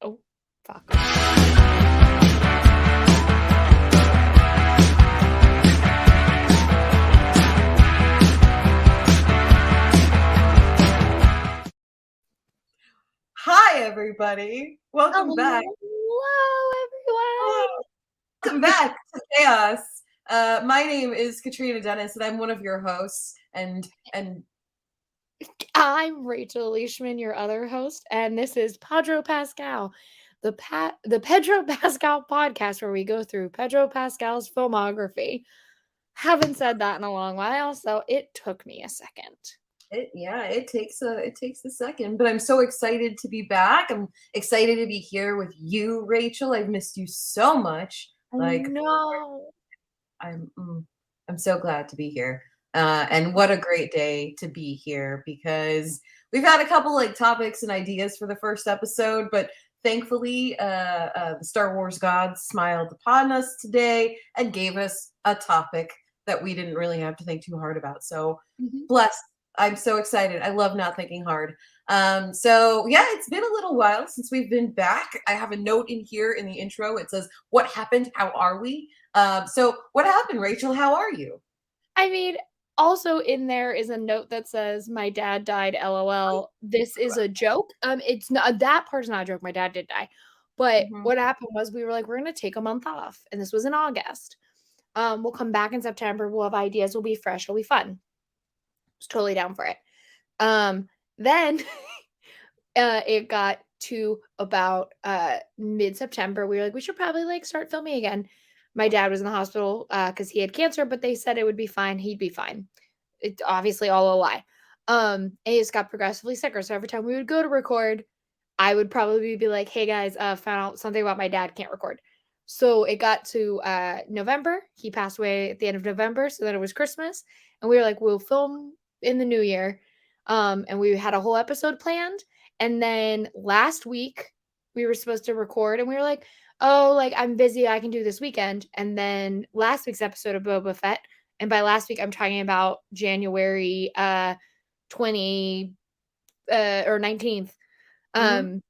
Oh, fuck. Hi, everybody. Welcome back. Hello, everyone. Welcome back to Chaos. My name is Catrina Dennis, and I'm one of your hosts. And I'm Rachel Leishman, your other host, and this is Podro Pascal, the Pedro Pascal podcast where we go through Pedro Pascal's filmography. Haven't said that in a long while, so it took me a second. it takes a second, but I'm so excited to be back. I'm excited to be here with you, Rachel. I've missed you so much. No. I'm so glad to be here. And what a great day to be here, because we've had a couple topics and ideas for the first episode, but thankfully the Star Wars gods smiled upon us today and gave us a topic that we didn't really have to think too hard about. So bless. I'm so excited. I love not thinking hard. So yeah, it's been a little while since we've been back. I have a note in here in the intro. It says, "What happened? How are we?" So what happened, Rachel? How are you? I mean, also in there is a note that says, "My dad died, LOL. This is a joke." It's not, that part's not a joke. My dad did die. But what happened was we were like, we're gonna take a month off. And this was in August. We'll come back in September. We'll have ideas. We'll be fresh. It'll be fun. I was totally down for it. Then it got to about mid-September. We were like, we should probably start filming again. My dad was in the hospital because he had cancer, but they said it would be fine. He'd be fine. It's obviously all a lie. And he just got progressively sicker. So every time we would go to record, I would probably be like, hey guys, found out something about my dad, can't record. So it got to November. He passed away at the end of November. So then it was Christmas. And we were like, we'll film in the new year. And we had a whole episode planned. And then last week we were supposed to record and we were like, oh, I'm busy. I can do this weekend. And then last week's episode of Boba Fett. And by last week, I'm talking about January 20 or 19th. I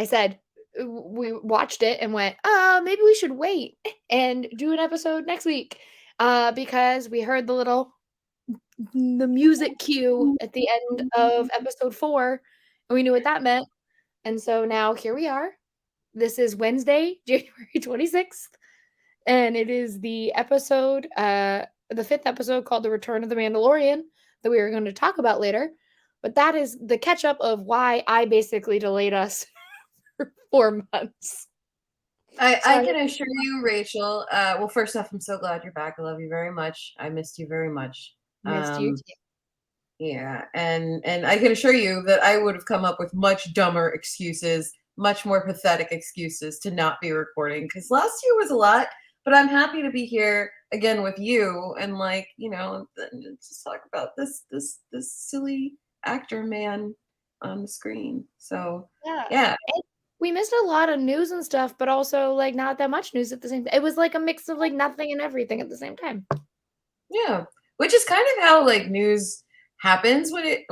said, we watched it and went, maybe we should wait and do an episode next week. Because we heard the music cue at the end of episode 4. And we knew what that meant. And so now here we are. This is Wednesday, January 26th. And it is the episode, the 5th episode called The Return of the Mandalorian that we are going to talk about later. But that is the catch up of why I basically delayed us for 4 months. I can assure you, Rachel. Well, first off, I'm so glad you're back. I love you very much. I missed you very much. Missed you too. Yeah, and I can assure you that I would have come up with much dumber excuses, much more pathetic excuses to not be recording, because last year was a lot. But I'm happy to be here again with you and just talk about this silly actor man on the screen. So yeah. We missed a lot of news and stuff, but also not that much news at the same time. It was a mix of nothing and everything at the same time. Yeah, which is kind of how news happens when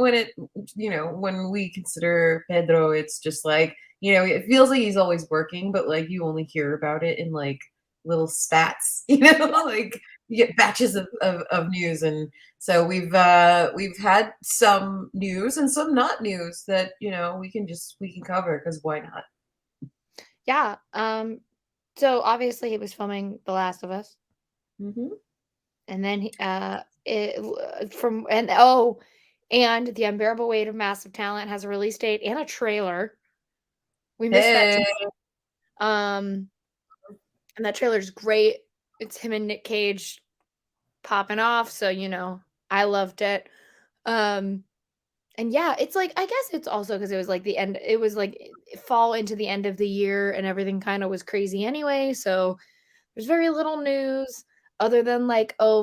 we consider Pedro. It's just it feels like he's always working, but you only hear about it in little spats, you get batches of news. And so we've had some news and some not news that we can cover, because why not? Yeah. So obviously he was filming The Last of Us. And then and The Unbearable Weight of Massive Talent has a release date and a trailer. We missed that too. And that trailer is great. It's him and Nick Cage popping off, so I loved it. And yeah, it's I guess it's also because it was the end. It was fall into the end of the year, and everything kind of was crazy anyway. So there's very little news other than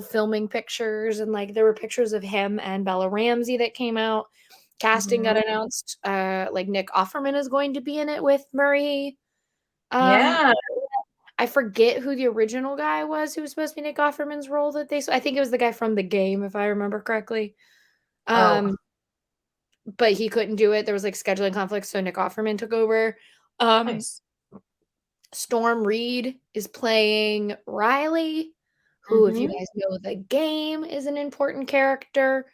filming pictures, and there were pictures of him and Bella Ramsey that came out. Casting got announced. Nick Offerman is going to be in it with Murray. Yeah. I forget who the original guy was who was supposed to be Nick Offerman's role I think it was the guy from The Game, if I remember correctly. But he couldn't do it. There was scheduling conflicts, so Nick Offerman took over. Nice. Storm Reed is playing Riley, who, if you Mhm. guys know the game, is an important character,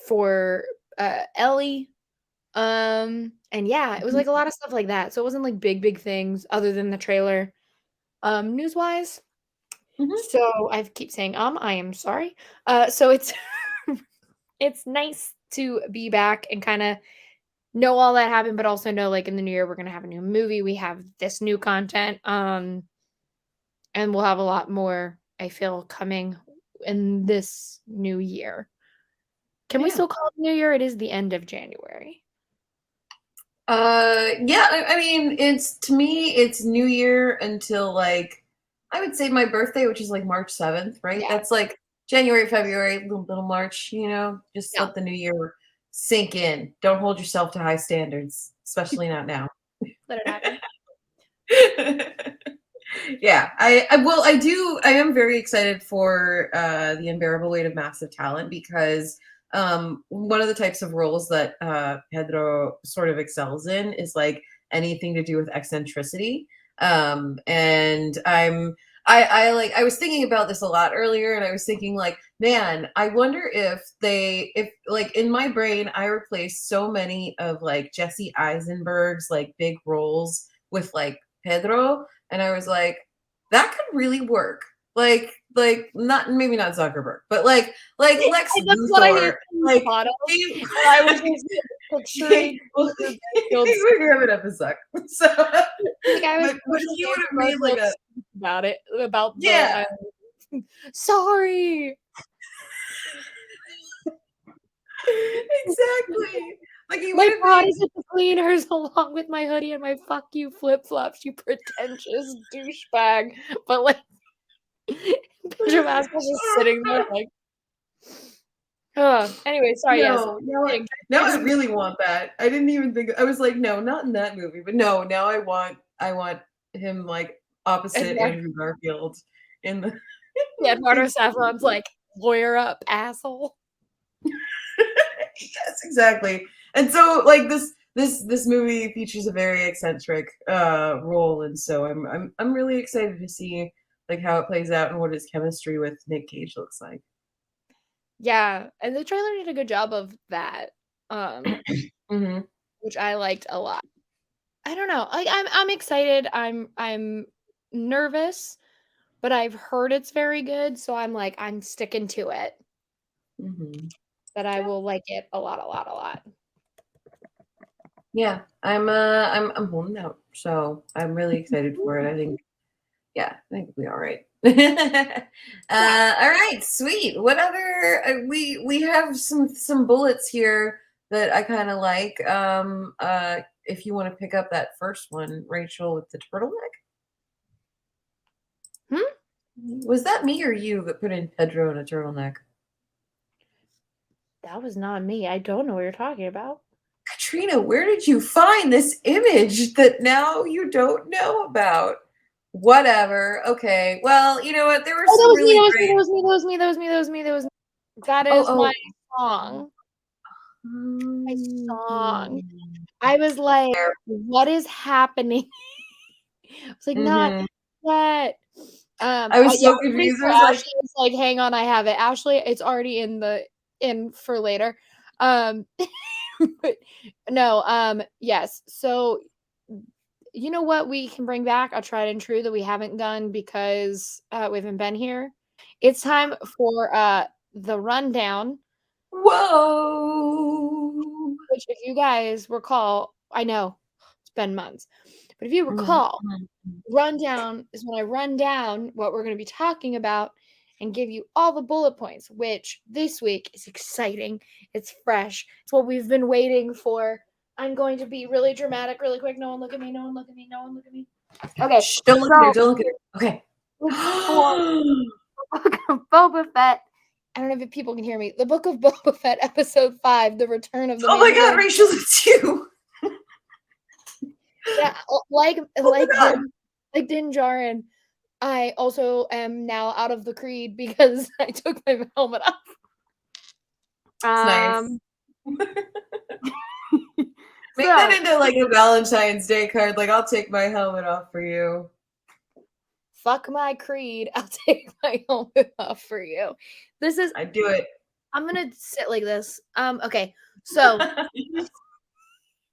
for, Ellie. And yeah, it was, Mhm. like, a lot of stuff like that, so it wasn't, like, big things other than the trailer, news-wise. Mhm. So I keep saying, I am sorry. So it's it's nice to be back and kinda know all that happened, but also know, like, in the new year, we're gonna have a new movie, we have this new content, and we'll have a lot more, I feel, coming in this new year. Can we Yeah. still call it New Year? It is the end of January. Yeah, I mean, it's to me, it's New Year until like I would say my birthday, which is like March 7th, right? Yeah, That's like January, February, little March, just yeah, let the new year sink in. Don't hold yourself to high standards, especially not now. let it happen. Yeah, I am very excited for the unbearable weight of massive talent because one of the types of roles that Pedro sort of excels in is like anything to do with eccentricity. And I was thinking about this a lot earlier, and I was thinking like, man, I wonder if like in my brain I replaced so many of like Jesse Eisenberg's like big roles with like Pedro, and I was like, that could really work. Like not maybe not Zuckerberg, but like Lex That's what I Luthor. instantly Like thought of, he, and I was just picturing well, Andrew Garfield's we're gonna have an episode. So, like, I was but if picturing you would have Andrew made like Garfield a about it, about yeah, the, "Sorry." exactly. Like he would My have body made is at the cleaners along with my hoodie and my "fuck you" flip-flops, you pretentious douchebag, but, like, Pedro Pascal's just sitting there like, ugh. Anyway, sorry, yes. no, now I Jason really want that. I didn't even think I was like, no, not in that movie, but no, now I want him like opposite Edward Andrew Garfield in the yeah, Eduardo big Saffron's like, "Lawyer up, asshole." yes, exactly. And so like this movie features a very eccentric role, and so I'm really excited to see like how it plays out and what his chemistry with Nick Cage looks like. Yeah, and the trailer did a good job of that, um, Hmm. which I liked a lot. I don't know, like, I'm excited, I'm nervous, but I've heard it's very good, so I'm like, I'm sticking to it, Hmm. that I will like it a lot, a lot, a lot. Yeah, I'm holding out, so I'm really excited for it. I think yeah, I think it'll be all right. Yeah. All right, sweet. What other we have some bullets here that I kind of like. If you want to pick up that first one, Rachel, with the turtleneck, Hmm? was that me or you that put in Pedro in a turtleneck? That was not me, I don't know what you're talking about. Katrina, where did you find this image that now you don't know about? Whatever. Okay. Well, you know what? There were Oh, that some was me, really that was me, great. that was me, that was me, that was me, that was me, that was me. That Oh, is my oh. song. My song. Mm. I was like, "What is happening?" I was like, "Not Mhm. yet." I was Yeah, so I'm pretty confused. I sure was like, Ashley was like, "Hang on, I have it." Ashley, it's already in for later. Um, but no, yes. So, you know what we can bring back? A tried and true that we haven't done because, we haven't been here. It's time for, the rundown, "Whoa." which if you guys recall I know, it's been months, but if you Mhm, recall, mhm, mhm. rundown is when I run down what we're gonna be talking about and give you all the bullet points, which this week is exciting. It's fresh. It's what we've been waiting for. I'm going to be really dramatic really quick. No one look at me. No one look at me. No one look at me. Okay. Shh, don't look at her, So don't look at her. Okay. it's for Book of Boba Fett. I don't know if people can hear me. The Book of Boba Fett, Episode 5, The Return of the Oh my god, Mandalorian. Rachel, it's you. Yeah, Oh my god. like Din Djarin, I also am now out of the creed because I took my helmet off. It's nice. Um, Make that into like a Valentine's Day card. Like, I'll take my helmet off for you. Fuck my creed. I'll take my helmet off for you. I do it. I'm gonna sit like this. Okay. So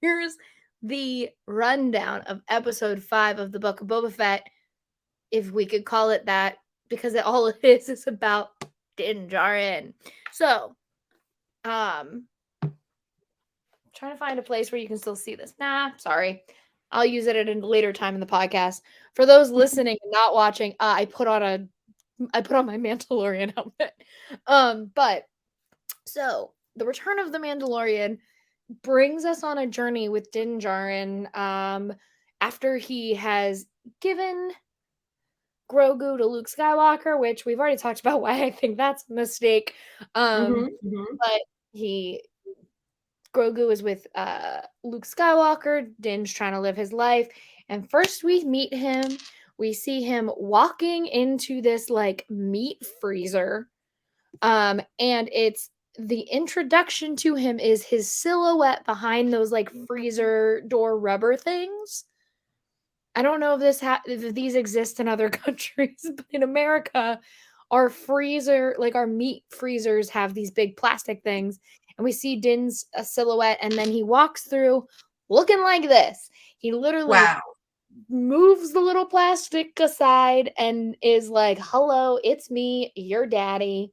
here's the rundown of episode 5 of the Book of Boba Fett, if we could call it that, because all it is about Din Djarin. So, trying to find a place where you can still see this. Nah, sorry. I'll use it at a later time in the podcast. For those listening and not watching, I put on my Mandalorian helmet. But so the Return of the Mandalorian brings us on a journey with Din Djarin after he has given Grogu to Luke Skywalker, which we've already talked about why I think that's a mistake. But Grogu is with Luke Skywalker. Din's trying to live his life. And first we meet him. We see him walking into this like meat freezer. And it's the introduction to him is his silhouette behind those like freezer door rubber things. I don't know if these exist in other countries, but in America, our meat freezers have these big plastic things, and we see Din's silhouette, and then he walks through looking like this. He literally moves the little plastic aside and is like, "Hello, it's me, your daddy."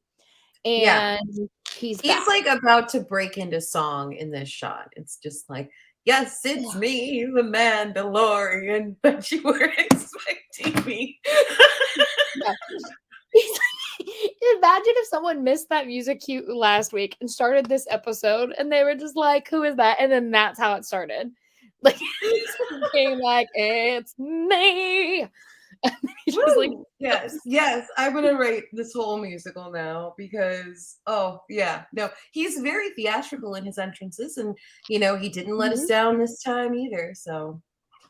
And he's like about to break into song in this shot. It's just like, yes, it's me, the Mandalorian, but you weren't expecting me. Imagine if someone missed that music cue last week and started this episode and they were just like, who is that? And then that's how it started. Like, being like, it's me. Like, yes, I'm gonna rate this whole musical now because he's very theatrical in his entrances, and he didn't let us down this time either. So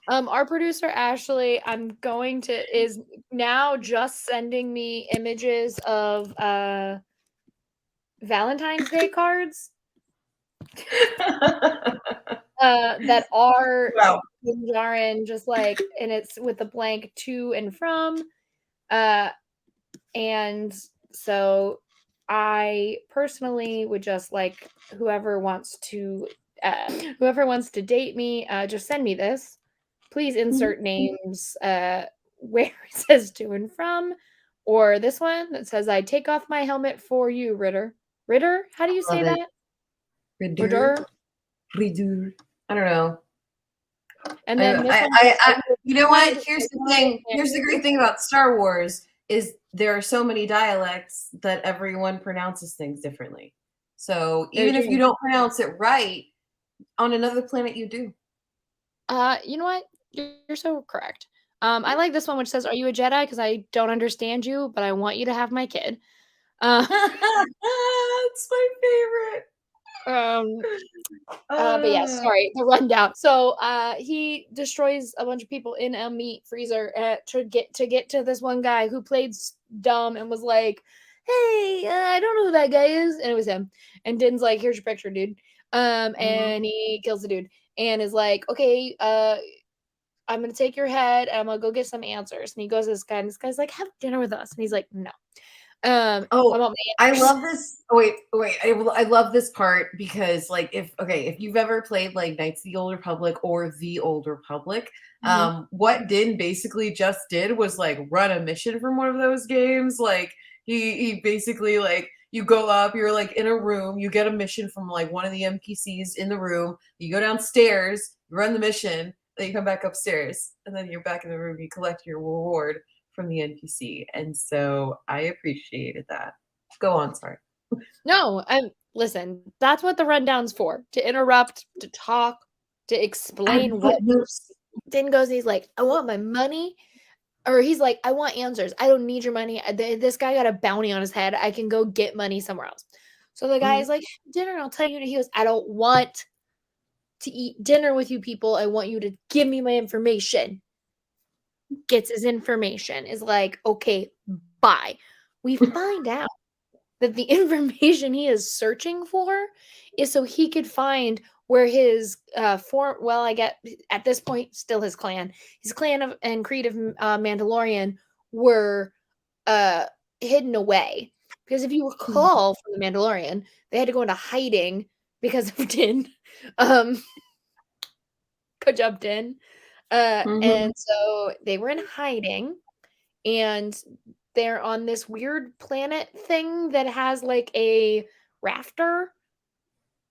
our producer Ashley is now just sending me images of Valentine's Day cards that are Djarin, just like, and it's with a blank to and from. And so I personally would just like whoever wants to date me, just send me this. Please insert names where it says to and from, or this one that says, I take off my helmet for you, Ritter. Ritter? How do you say that? Ritter? Ritter. I don't know. And then you know what? Here's the thing. Here's the great thing about Star Wars is there are so many dialects that everyone pronounces things differently. So even if you don't pronounce it right, on another planet you do. You know what? You're so correct. I like this one which says, are you a Jedi? Because I don't understand you, but I want you to have my kid. It's my favorite. But yeah, sorry, the rundown. So he destroys a bunch of people in a meat freezer to get to this one guy who played dumb and was like, hey, I don't know who that guy is. And it was him. And Din's like, here's your picture, dude. And he kills the dude and is like, okay, I'm gonna take your head and I'm gonna go get some answers. And he goes to this guy, and this guy's like, have dinner with us. And he's like, no. I love this. Wait. I love this part because, like, if you've ever played like Knights of the Old Republic or The Old Republic, what Din basically just did was like run a mission from one of those games. Like he basically, like, you go up, you're like in a room, you get a mission from like one of the NPCs in the room, you go downstairs, you run the mission, then you come back upstairs, and then you're back in the room, you collect your reward from the NPC. And so I appreciated that. Go on, sorry. No, listen, that's what the rundown's for. To interrupt, to talk, to explain what Din goes, he's like, I want my money. Or he's like, I want answers. I don't need your money. This guy got a bounty on his head. I can go get money somewhere else. So the guy is like, dinner, I'll tell you. He goes, I don't want to eat dinner with you people. I want you to give me my information. Gets his information, is like, okay, bye. We find out that the information he is searching for is so he could find where his I get at this point still his clan of and creed of Mandalorian were uh hidden away. Because if you Mhm. recall from the Mandalorian, they had to go into hiding because of Din. Um good job, Din. And Mhm. so they were in hiding, and they're on this weird planet thing that has like a rafter.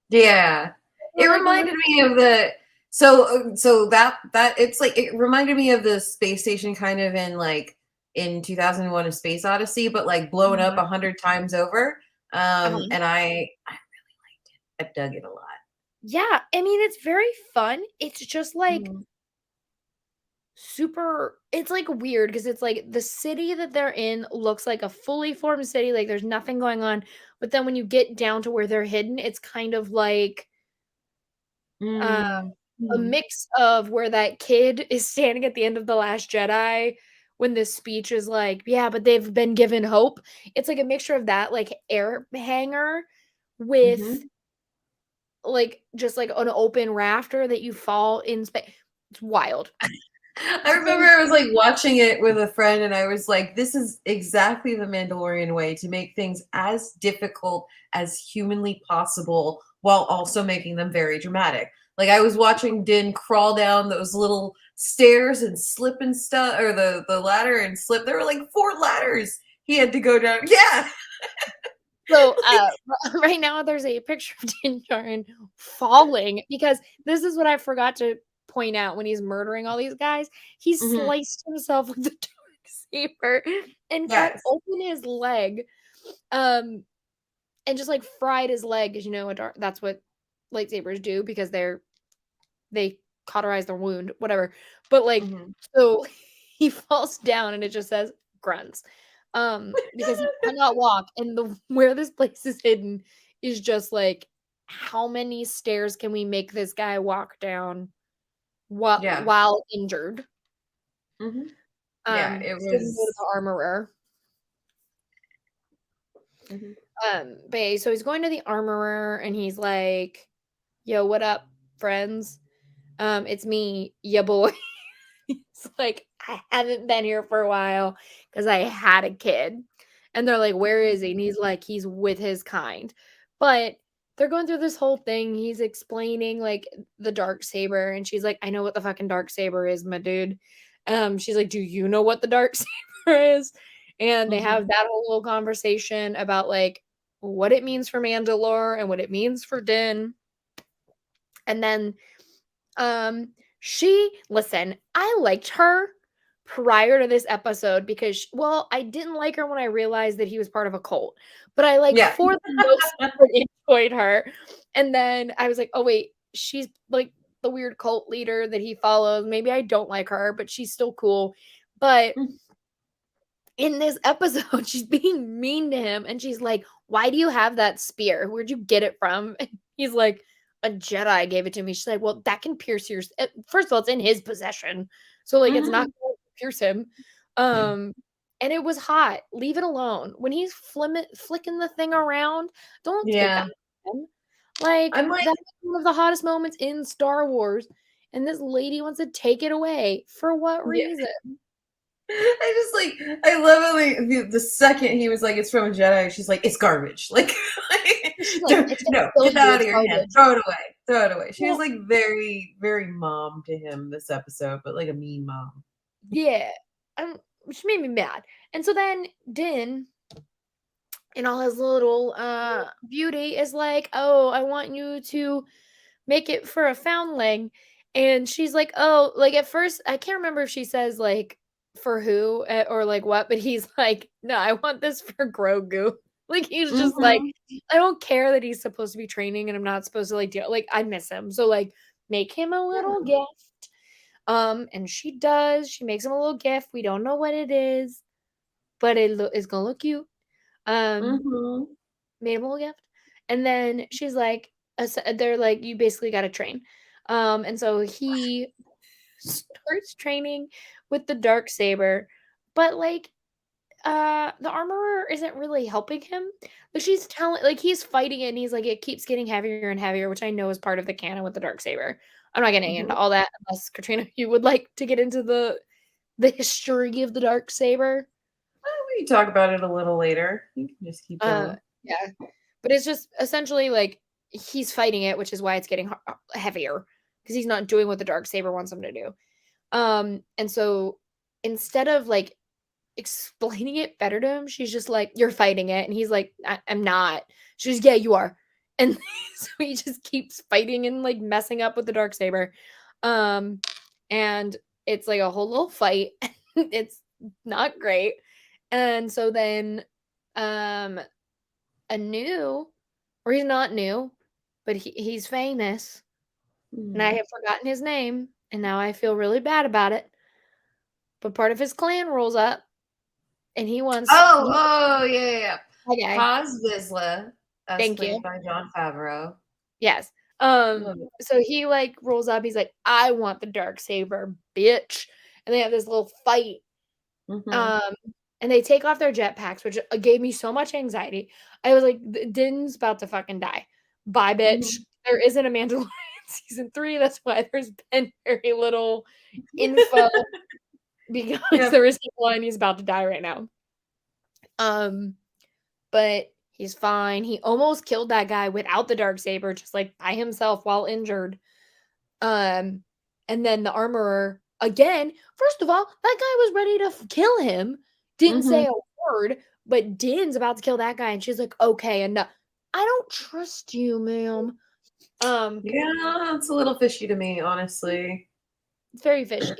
Yeah. It We're like, reminded me of the so that it's like it reminded me of the space station kind of in like in 2001 A Space Odyssey, but like blown up Mhm. 100 times over. Um, And I dug it a lot. yeah, I mean, it's very fun. It's just like Mhm. super, it's like weird because it's like the city that they're in looks like a fully formed city, like there's nothing going on. But then when you get down to where they're hidden, it's kind of like uh Mm. a Mhm. mix of where that kid is standing at the end of The Last Jedi when this speech is like, "Yeah, but they've been given hope." It's like a mixture of that, like, air hanger with, Mhm. like, just, like, an open rafter that you fall in space. It's wild. I It's remember very I was like watching it with a friend, and I was like, this is exactly the Mandalorian way to make things as difficult as humanly possible while also making them very dramatic. Like I was watching Din crawl down those little stairs and slip and stuff, or the ladder and slip. There were like 4 ladders he had to go down. Yeah. so, right now there's a picture of Din Djarin falling because this is what I forgot to point out when he's murdering all these guys. He Mhm. sliced himself with the dark saber and cut Yes. open his leg, um, and just, like, fried his leg, 'cause you know that's what lightsabers do because they cauterize their wound, whatever. But, like, Mhm. so he falls down and it just says grunts. Because he cannot walk, and the where this place is hidden is just like, how many stairs can we make this guy walk down Yeah. while injured? Mhm. Yeah. It So we go to was. the armorer. Mhm. But yeah, so he's going to the armorer and he's like, "Yo, what up, friends? It's me, ya boy." It's like, "I haven't been here for a while because I had a kid." And they're like, "Where is he?" And he's like, "He's with his kind." But they're going through this whole thing. He's explaining like the dark saber, and she's like, "I know what the fucking dark saber is, my dude." She's like, "Do you know what the dark saber is?" And they Mhm. have that whole little conversation about like what it means for Mandalore and what it means for Din. And then she listen, I liked her prior to this episode because well, I didn't like her when I realized that he was part of a cult, but I like Yeah. for the most part enjoyed her. And then I was like, "Oh wait, she's like the weird cult leader that he follows. Maybe I don't like her, but she's still cool." But in this episode, she's being mean to him and she's like, "Why do you have that spear? Where'd you get it from?" And he's like, "A Jedi gave it to me." She's like, "Well, that can pierce your first of all, it's in his possession. So like it's not Mhm. going to pierce him." Um and it was hot. Leave it alone. When he's flicking the thing around, don't take that Yeah. from him. Like I'm like that's one of the hottest moments in Star Wars. And this lady wants to take it away. For what yeah. reason? I just like I love how the second he was like it's from a Jedi, she's like it's garbage. Like, She's like, don't, "It's gonna no, kill get that you. out It's of your hand. garbage." Throw it away. Throw it away. She was Well, like very very mom to him this episode, but like a mean mom. yeah, she made me mad. And so then Din, in all his little beauty, is like, "Oh, I want you to make it for a foundling." And she's like, "Oh," like at first, I can't remember if she says like for who or like what, but he's like, "No, I want this for Grogu." Like he's just like, Mhm. I don't care that he's supposed to be training and I'm not supposed to like deal like I miss him. So like make him a little Yeah. gift. And she does. She makes him a little gift. We don't know what it is, but it's gonna look cute. Um, Mhm. made him a little gift, and then she's like, they're like, you basically got to train. And so he starts training with the dark saber, but like the armorer isn't really helping him. But she's telling like he's fighting it and he's like it keeps getting heavier and heavier, which I know is part of the canon with the dark saber. I'm not getting into Mhm. all that unless Katrina you would like to get into the history of the dark saber. We can talk about it a little later. You can just keep Uh going. yeah. But it's just essentially like he's fighting it, which is why it's getting heavier because he's not doing what the dark saber wants him to do. And so instead of like explaining it better to him, she's just like, "You're fighting it," and he's like, I'm not." She's, "Yeah, you are," and so he just keeps fighting and like messing up with the dark saber, um, and it's like a whole little fight. It's not great, and so then, um, a new, or he's not new, but he's famous, and I Mm. have forgotten his name, and now I feel really bad about it. But part of his clan rolls up, and he wants Oh, he oh, yeah, yeah, yeah. okay, Paz Vizsla, as thank you. played by Jon Favreau. Yes. Love it. So he like rolls up, he's like, "I want the dark saber, bitch." And they have this little fight. Mhm, Um, and they take off their jetpacks, which gave me so much anxiety. I was like, Din's about to fucking die. Bye, bitch. mhm. There isn't a Mandalorian season 3. That's why there's been very little info because Yep. there is one he's about to die right now. Um, but he's fine. He almost killed that guy without the dark saber, just like by himself while injured. Um, and then the armorer again. First of all, that guy was ready to kill him. Didn't say Mhm. a word, but Din's about to kill that guy, and she's like, "Okay, enough. I don't trust you, ma'am." Um, Yeah, it's a little fishy to me, honestly. it's very fishy.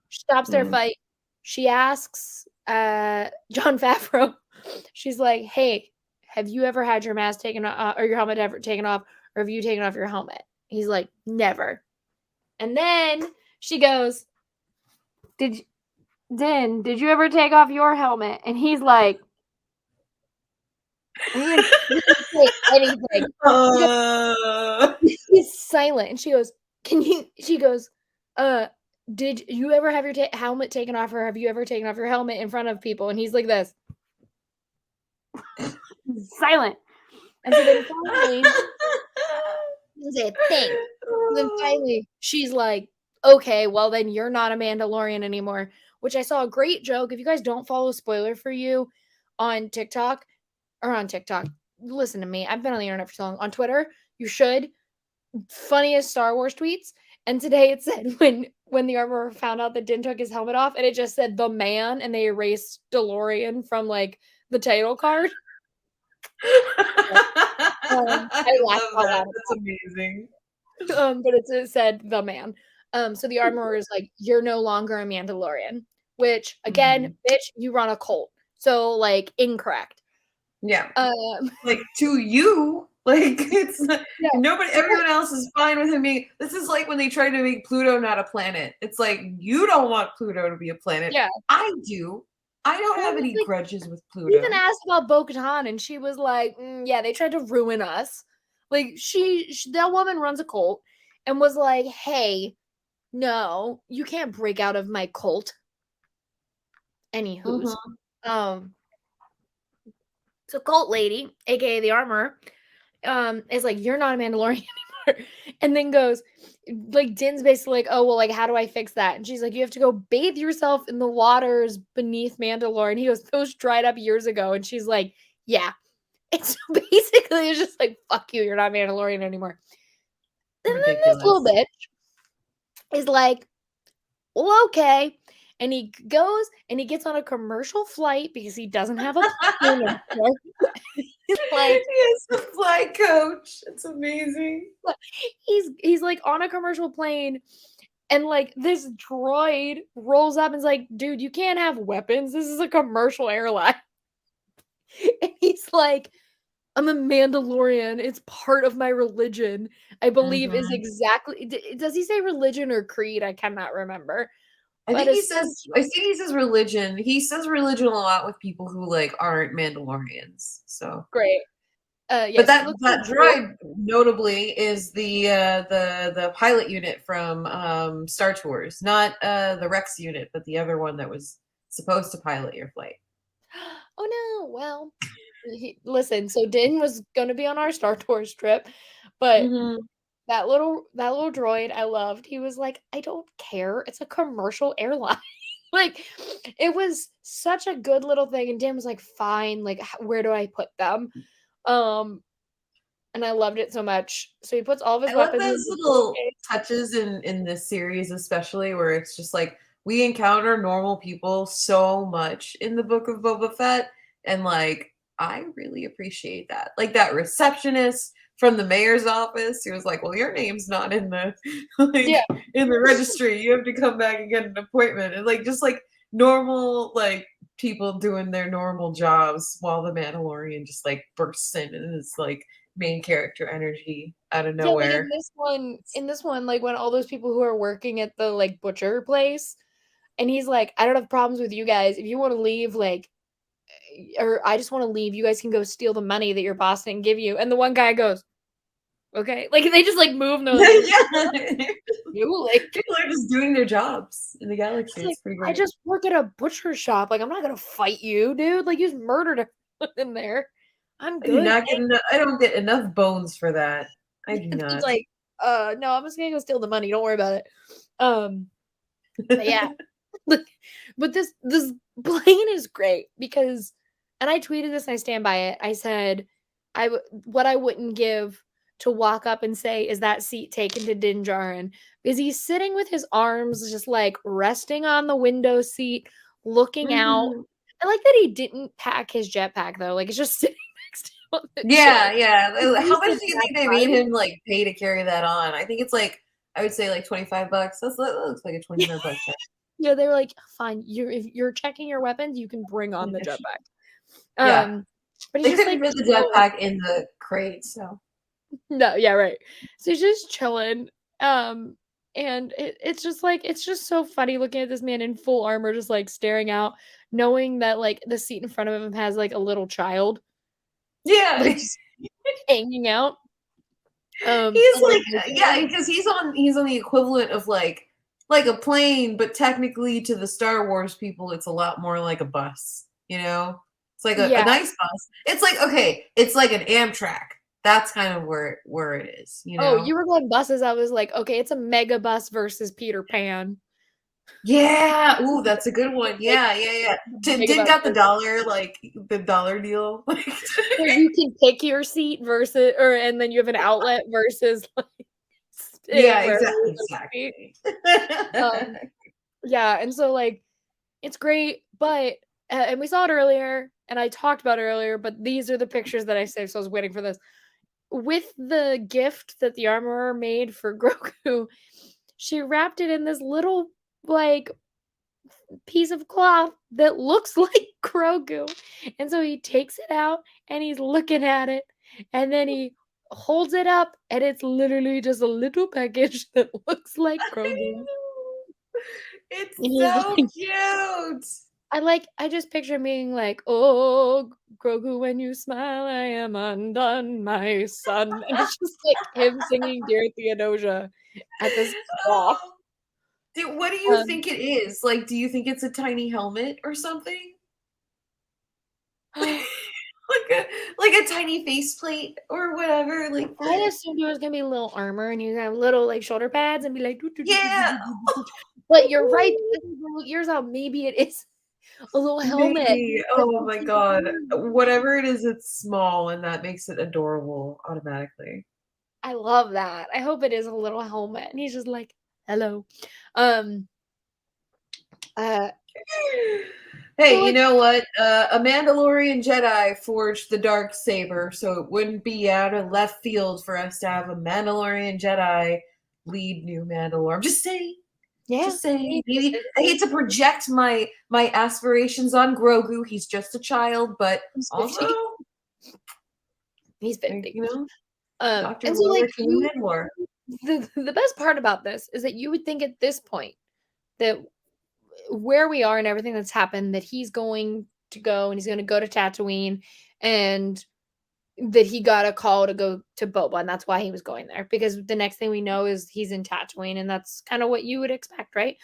She stops their Mm. fight. She asks John Favreau, she's like, "Hey, have you ever had your mask taken off or your helmet ever taken off, or have you taken off your helmet?" He's like, "Never." And then she goes, "Did you, Din, did you ever take off your helmet?" And he's like, and he didn't say anything. He goes, Uh, he's silent. And she goes, "Can you?" She goes, "Uh, did you ever have your helmet taken off, or have you ever taken off your helmet in front of people?" And he's like this, silent. And so then finally, he doesn't say a thing. And then finally, she's like, "Okay, well then you're not a Mandalorian anymore." Which I saw a great joke. If you guys don't follow Spoiler for You on TikTok or on TikTok, listen to me. I've been on the internet for so long. On Twitter, you should. Funniest Star Wars tweets. And today it said when the armorer found out that Din took his helmet off, and it just said the man, and they erased DeLorean from like the title card. I I laughed love out that. loud. That's amazing. But it said the man. So the armorer is like, "You're no longer a Mandalorian," which again, Mhm. bitch, you run a cult. So like incorrect. Yeah. Um, Like, to you, like, it's not yeah, nobody so everyone else is fine with him being this is like when they try to make Pluto not a planet. It's like, you don't want Pluto to be a planet. yeah. I do. I don't Well, have it's any like grudges with even Pluto. asked about Bo-Katan, and she was like, "Yeah, they tried to ruin us." Like that woman runs a cult, and was like, "Hey, no, you can't break out of my cult." Anywho's, Mhm. um, so cult lady, aka the armor, is like, "You're not a Mandalorian anymore," and then goes, like, Din's basically like, "Oh well, like, how do I fix that?" And she's like, "You have to go bathe yourself in the waters beneath Mandalore." And he goes, "Those dried up years ago," and she's like, "Yeah." And so basically, it's just like, "Fuck you, you're not Mandalorian anymore." And then this little Ridiculous. bitch is like, "Well, okay." And he goes and he gets on a commercial flight because he doesn't have a plane anymore. He's like, Yes, the flight coach. It's amazing. he's like on a commercial plane, and like this droid rolls up and's like, "Dude, you can't have weapons. This is a commercial airline." And he's like, "I'm a Mandalorian. It's part of my religion." I believe is Mhm. exactly does he say religion or creed? I cannot remember. I But think he says essentially I think he says religion. He says religion a lot with people who, like, aren't Mandalorians, so great. but Yes, he that looks like that Luke. droid notably is the pilot unit from, Star Tours, not, the Rex unit, but the other one that was supposed to pilot your flight. Oh no. Well, listen, so Din was gonna be on our Star Tours trip, but Mhm. that little droid I loved. He was like, "I don't care. It's a commercial airline." Like, it was such a good little thing, and Dan was like, "Fine, like, where do I put them?" Um, and I loved it so much. So he puts all of his I love weapons in those this little little case. touches in this series, especially where it's just like we encounter normal people so much in the Book of Boba Fett, and like I really appreciate that. Like that receptionist from the mayor's office, he was like, "Well, your name's not in the Yeah. like in the registry. You have to come back and get an appointment." And like just like normal like people doing their normal jobs while the Mandalorian just like bursts in and is like main character energy out of Yeah, like, nowhere. in this one, like, when all those people who are working at the, like, butcher place, and he's like, "I don't have problems with you guys. If you wanna leave, like, or I just wanna leave, you guys can go steal the money that your boss didn't give you." And the one guy goes, "Okay." Like, they just, like, move, and they're like, Yeah. "You?" Like, People are just doing their jobs in the it's galaxy. like, It's pretty "I great. just work at a butcher shop. Like, I'm not gonna fight you, dude. Like, you just murdered everyone in there. I'm I do good, not get enough I don't get enough bones for that. I do thanks." It's not. like, no, I'm just gonna go steal the money. Don't worry about it." Um, but yeah. Like, but this plane is great because, and I tweeted this and I stand by it. I said, what I wouldn't give to walk up and say, "Is that seat taken to Din Djarin?" Because he's sitting with his arms just, like, resting on the window seat, looking out. Mhm. I like that he didn't pack his jetpack, though, like, it's just sitting next to him on the Yeah, chair. yeah. At How least much in do you that think they made time. him, like, pay to carry that on? I think it's, like I would say, like, 25 bucks. That looks like a 25 buck check. Yeah, they were like, "Fine, if you're checking your weapons, you can bring on the jetpack." Yeah. Um, but he's They just, couldn't like, fit the chilling. jetpack in the crate, so No, yeah, right. So he's just chilling, and it's just, like, it's just so funny looking at this man in full armor just, like, staring out, knowing that, like, the seat in front of him has, like, a little child, like, yeah. just hanging out, He's and, like, like yeah, because he's on the equivalent of like a plane, but technically to the Star Wars people, it's a lot more like a bus, you know? It's like a yeah. nice bus. It's like okay, it's like an Amtrak. That's kind of where it is, you Oh, know? you were going buses, I was like, "Okay, it's a mega bus versus Peter Pan." Yeah. Ooh, that's a good one. Like, Yeah, yeah, yeah. mega Did bus got the versus, dollar, like the dollar deal. where you can pick your seat versus, or and then you have an outlet versus, like, Yeah, staying wherever you're supposed to be. exactly. Um, yeah, and so, like, it's great, but and we saw it earlier, and I talked about it earlier, but these are the pictures that I saved, so I was waiting for this. With the gift that the armorer made for Grogu, she wrapped it in this little, like, piece of cloth that looks like Grogu, and so he takes it out, and he's looking at it, and then he holds it up, and it's literally just a little package that looks like Grogu, It's and he's so like, cute. I just picture him being like, "Oh, Grogu, when you smile, I am undone, my son." And it's just like him singing Dear Theodosia at this cloth. Oh, what do you Um, think it is? Like, do you think it's a tiny helmet or something? I Like a tiny faceplate or whatever? Like, assumed it was gonna be a little armor and you have little, like, shoulder pads and be like, "Doo, doo, doo, doo, doo, yeah. doo, doo, doo, doo." But you're right, because of the little ears out, maybe it is a little helmet. Maybe. That's Oh what my they god. do. Whatever it is, it's small and that makes it adorable automatically. I love that. I hope it is a little helmet, and he's just like, "Hello." Um, uh, Hey, so, you like, know what? A Mandalorian Jedi forged the dark saber, so it wouldn't be out of left field for us to have a Mandalorian Jedi lead new Mandalore. I'm just saying. yeah, Just saying. maybe Maybe I hate to project my aspirations on Grogu. He's just a child, but he's also, 50. He's like, 50. you know, Dr. And so, Lord like, King Mandalore. the best part about this is that you would think at this point that where we are and everything that's happened, that he's going to go and he's gonna go to Tatooine, and that he got a call to go to Boba, and that's why he was going there, because the next thing we know is he's in Tatooine, and that's kinda what you would expect, right?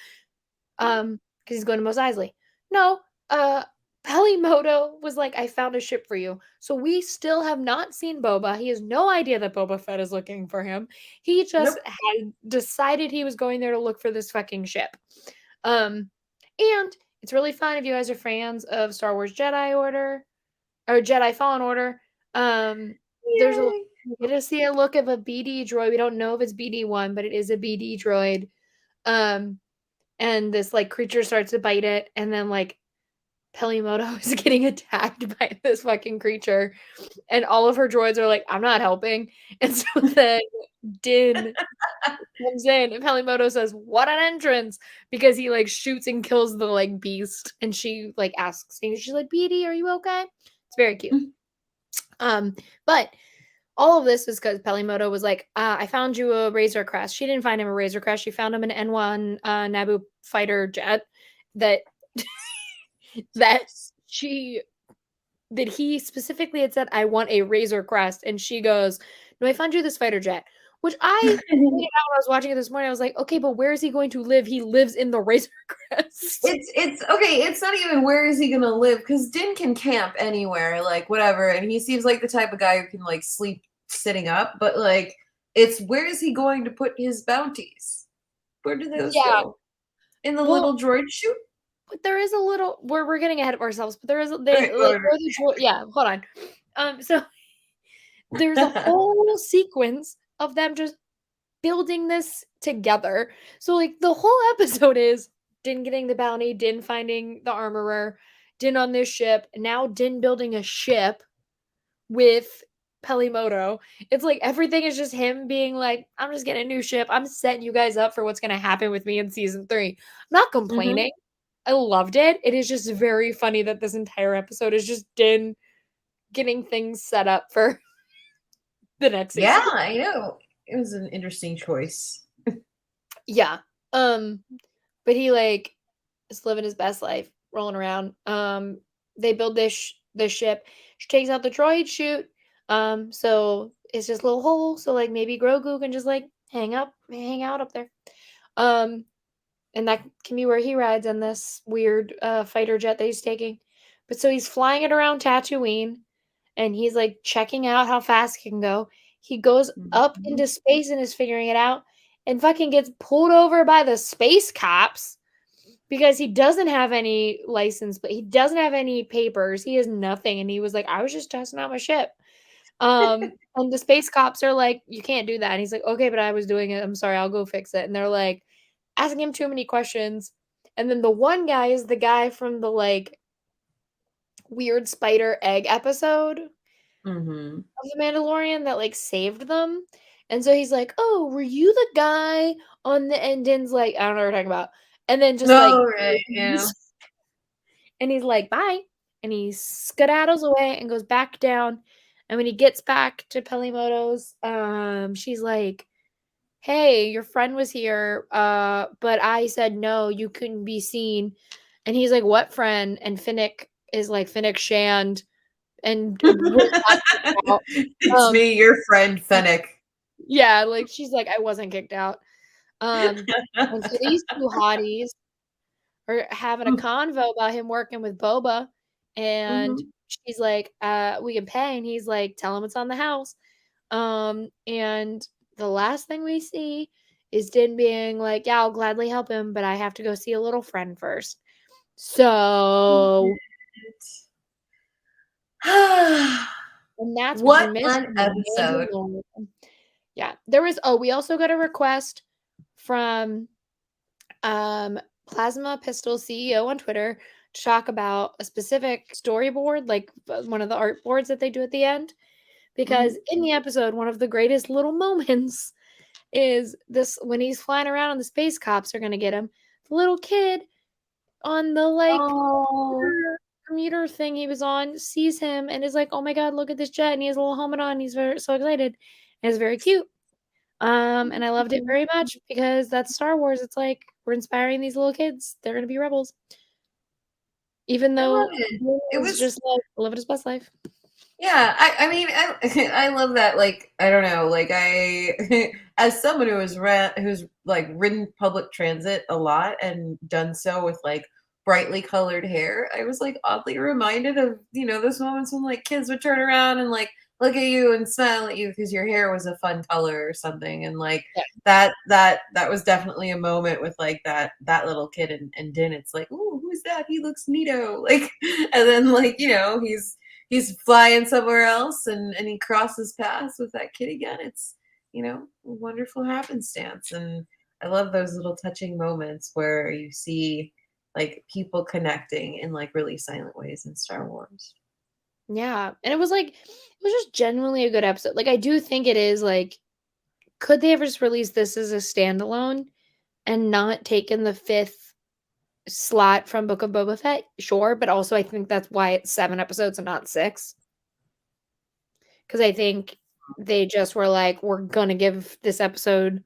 Because he's going to Mos Eisley. No, uh, Pelimoto was like, I found a ship for you. So we still have not seen Boba. He has no idea that Boba Fett is looking for him. He just Nope. had decided he was going there to look for this fucking ship. And it's really fun if you guys are fans of Star Wars Jedi Order or Jedi Fallen Order. There's a Yay. you get to see a look of a BD droid. We don't know if it's BD1, but it is a BD droid. And this like creature starts to bite it, and then like Pelimoto is getting attacked by this fucking creature, and all of her droids are like, I'm not helping. And so then Din comes in, and Pelimoto says, "What an entrance!" Because he like shoots and kills the like beast, and she like asks me, she's like, "BD, are you okay?" It's very cute. But all of this is because Pelimoto was like, I found you a Razor Crest. She didn't find him a Razor Crest. She found him an N1 Naboo fighter jet that that she that he specifically had said, I want a Razor Crest. And she goes, no, I found you this fighter jet, which I pointed out when I was watching it this morning. I was like, okay, but where is he going to live? He lives in the Razor Crest. It's okay. It's not even where is he gonna live, because Din can camp anywhere, like whatever, and he seems like the type of guy who can like sleep sitting up. But like, it's where is he going to put his bounties? Where do those Yeah. go? In the Well, little droid chute? but there is a little we're getting ahead of ourselves, but there is Okay, they like where the yeah, hold on. So there's a whole sequence of them just building this together. So like the whole episode is Din getting the bounty, Din finding the armorer, Din on this ship, and now Din building a ship with Pelimoto. It's like everything is just him being like, I'm just getting a new ship. I'm setting you guys up for what's gonna happen with me in season 3. I'm not Mhm. complaining. I loved it. It is just very funny that this entire episode is just Din getting things set up for the next Yeah, season. I know. It was an interesting choice. Yeah. But he like is living his best life, rolling around. They build this ship. She takes out the droid chute. So it's just a little hole. So like maybe Grogu can just like hang out up there. Um, and that can be where he rides in this weird fighter jet that he's taking. But so he's flying it around Tatooine, and he's like checking out how fast he can go. He goes up Mhm. into space and is figuring it out, and fucking gets pulled over by the space cops because he doesn't have any license, but he doesn't have any papers. He has nothing, and he was like, "I was just testing out my ship." And the space cops are like, "You can't do that." And he's like, "Okay, but I was doing it. I'm sorry. I'll go fix it." And they're like asking him too many questions. And then the one guy is the guy from the like weird spider egg episode Mhm. of The Mandalorian that like saved them. And so he's like, "Oh, were you the guy on the endings?" Like, I don't know what we're talking about. And then just like Oh, right, yeah. and he's like, "Bye." And he skedaddles away and goes back down. And when he gets back to Pelimoto's, she's like, "Hey, your friend was here, but I said no, you couldn't be seen." And he's like, "What friend?" And Finnick is like, "Finnick Shand," and was not kicked out. It's Um, me, your friend Fennec. yeah, like she's like, "I wasn't kicked out." And so these two hotties are having a convo about him working with Boba, and Mhm. she's like, "We can pay," and he's like, "Tell him it's on the house." And the last thing we see is Din being like, "Yeah, I'll gladly help him, but I have to go see a little friend first." So, and that's what What you're missing. an episode. Yeah, we also got a request from Plasma Pistol CEO on Twitter to talk about a specific storyboard, like one of the art boards that they do at the end. Because Mhm. in the episode, one of the greatest little moments is this when he's flying around and the space cops are gonna get him. The little kid on the like Oh. commuter thing he was on sees him and is like, "Oh my god, look at this jet!" And he has a little helmet on. And he's very so excited. And it's very cute. And I loved it very much because that's Star Wars. It's like we're inspiring these little kids. They're gonna be rebels, even I love though it. Will It is was just like living his best life. Yeah, I mean, I love that. Like, I don't know, like I, as someone who's like ridden public transit a lot and done so with like brightly colored hair, I was like oddly reminded of, those moments when like kids would turn around and like look at you and smile at you because your hair was a fun color or something. And like Yeah. that was definitely a moment with like that little kid and Din. It's like, ooh, who's that? He looks neato. Like, and then like, he's flying somewhere else and he crosses paths with that kid again. It's, a wonderful happenstance. And I love those little touching moments where you see like people connecting in like really silent ways in Star Wars. Yeah, and it was just genuinely a good episode. Like, I do think it is, like, could they ever just release this as a standalone and not taken the 5th slot from Book of Boba Fett? Sure, but also I think that's why it's 7 episodes and not 6. Because I think they just were like, "We're gonna give this episode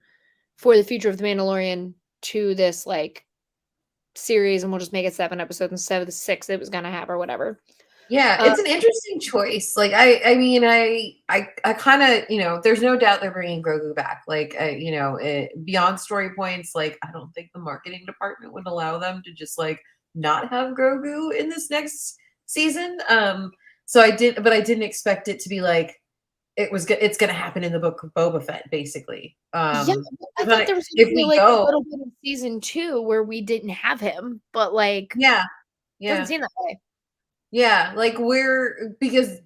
for the future of The Mandalorian to this, like, series, and we'll just make it 7 episodes instead of the 6 it was gonna have," or whatever. Yeah, Uh, it's an interesting choice. Like I mean, I kind of, there's no doubt they're bringing Grogu back. Like, beyond story points, like I don't think the marketing department would allow them to just like not have Grogu in this next season. So but I didn't expect it to be like it's going to happen in the Book of Boba Fett, basically. yeah, I thought But there was gonna if be, we like, a go, little bit of season 2 where we didn't have him, but, like, yeah, doesn't yeah, seem that way. yeah, like because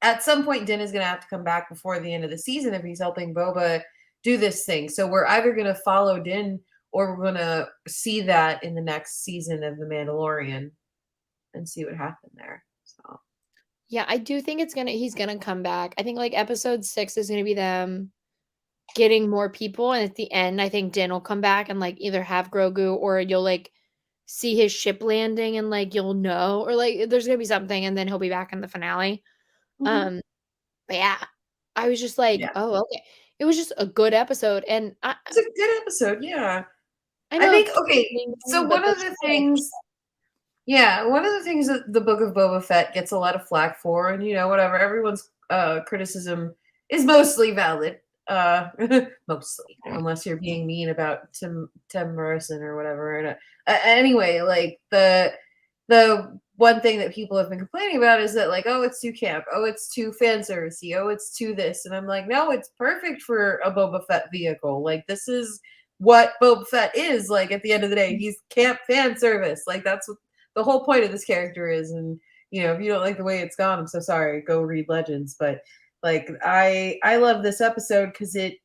at some point, Din is going to have to come back before the end of the season if he's helping Boba do this thing. So we're either going to follow Din or we're going to see that in the next season of The Mandalorian and see what happened there. So, Yeah, I do think he's gonna come back. I think, like, episode 6 is gonna be them getting more people, and at the end, I think Din will come back and, like, either have Grogu or you'll, like, see his ship landing and, like, you'll know, or, like, there's gonna be something, and then he'll be back in the finale. mhm, Um, but yeah, I was just like, yeah, "Oh, okay." It was just a good episode, and it's a good episode. Yeah. I I know think, it's okay. So, challenging, but the show I think one of the things that the Book of Boba Fett gets a lot of flack for, and whatever, everyone's criticism is mostly valid. Uh, mostly, unless you're being mean about Tim Morrison or whatever. And anyway, like the one thing that people have been complaining about is that like, oh, it's too camp, oh, it's too fan servicey, oh, it's too this, and I'm like, no, it's perfect for a Boba Fett vehicle. Like this is what Boba Fett is. Like at the end of the day, he's camp fan service. Like that's what the whole point of this character is. And if you don't like the way it's gone, I'm so sorry. Go read Legends. But like I love this episode because it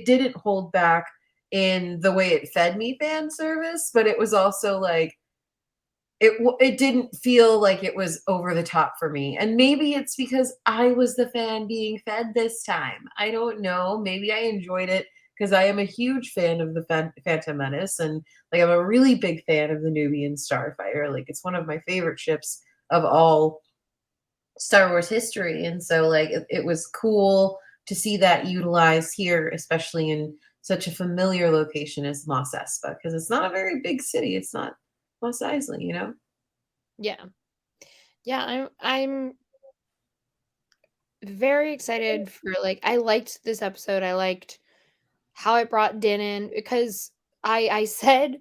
didn't hold back in the way it fed me fan service, but it was also like it didn't feel like it was over the top for me. And maybe it's because I was the fan being fed this time. I don't know. Maybe I enjoyed it because I am a huge fan of the Phantom Menace, and like I'm a really big fan of the Nubian Starfighter. Like it's one of my favorite ships of all Star Wars history. And so like it was cool to see that utilized here, especially in such a familiar location as Mos Espa, because it's not a very big city. It's not Mos Eisley. yeah. Yeah, I'm very excited for, like, I liked this episode, I liked how it brought Din in because I said